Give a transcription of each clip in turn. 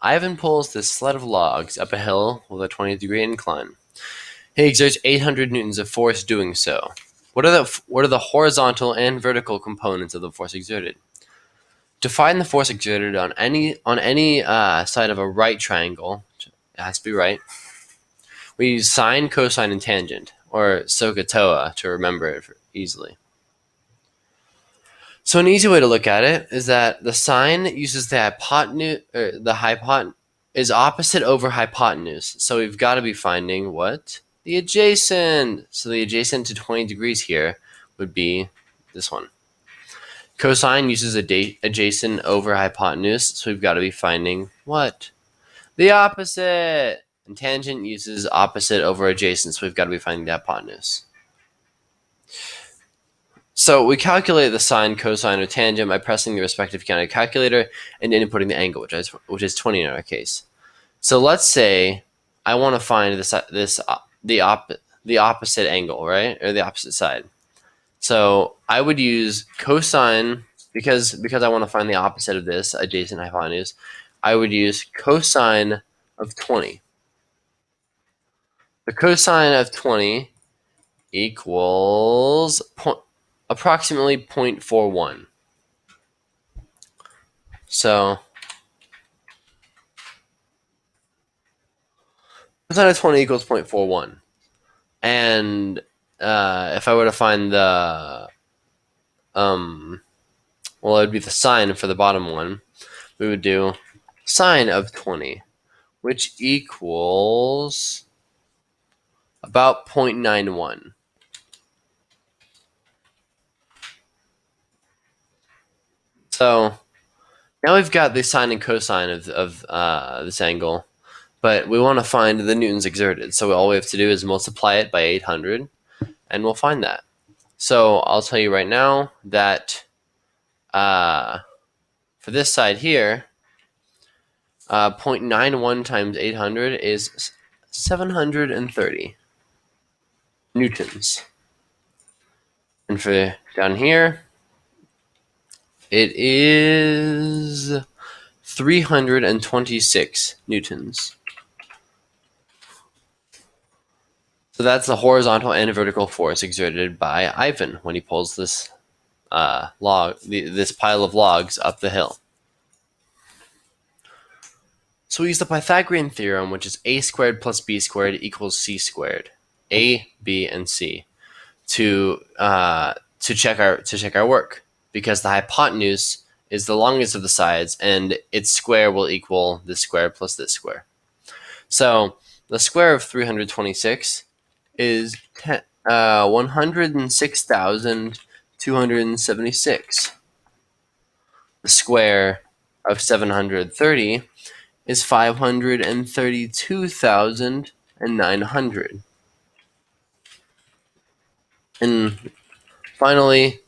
Ivan pulls this sled of logs up a hill with a 20-degree incline. He exerts 800 newtons of force doing so. What are the horizontal and vertical components of the force exerted? To find the force exerted on any side of a right triangle, it has to be right, we use sine, cosine, and tangent, or SOHCAHTOA, to remember it easily. So an easy way to look at it is that the sine uses the hypotenuse, is opposite over hypotenuse. So we've got to be finding what? The adjacent. So the adjacent to 20 degrees here would be this one. Cosine uses adjacent over hypotenuse, so we've got to be finding what? The opposite. And tangent uses opposite over adjacent, so we've got to be finding the hypotenuse. So we calculate the sine, cosine, or tangent by pressing the respective counter calculator and inputting the angle, which is 20 in our case. So let's say I want to find the opposite angle, right, or the opposite side. So I would use cosine because I want to find the opposite of this adjacent hypotenuse. I would use cosine of 20. The cosine of 20 equals approximately 0.41. So cosine of 20 equals 0.41. And if I were to find the, well, it would be the sine for the bottom one. We would do sine of 20, which equals about 0.91. So now we've got the sine and cosine of this angle, but we want to find the newtons exerted. So all we have to do is multiply it by 800, and we'll find that. So I'll tell you right now that for this side here, 0.91 times 800 is 730 newtons. And for down here, it is 326 newtons. So that's the horizontal and vertical force exerted by Ivan when he pulls this this pile of logs up the hill. So we use the Pythagorean theorem, which is a squared plus b squared equals c squared, a, b, and c, to check our work, because the hypotenuse is the longest of the sides, and its square will equal this square plus this square. So the square of 326 is 106,276. The square of 730 is 532,900. And finally,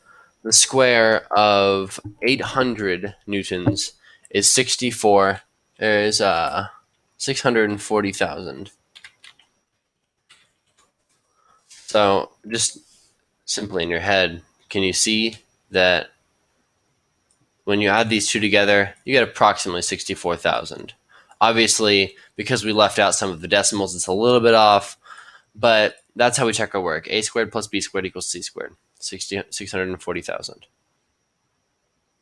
the square of 800 newtons is 640,000. So just simply in your head, can you see that when you add these two together, you get approximately 64,000. Obviously, because we left out some of the decimals, it's a little bit off, but that's how we check our work. A squared plus b squared equals c squared, 640,000.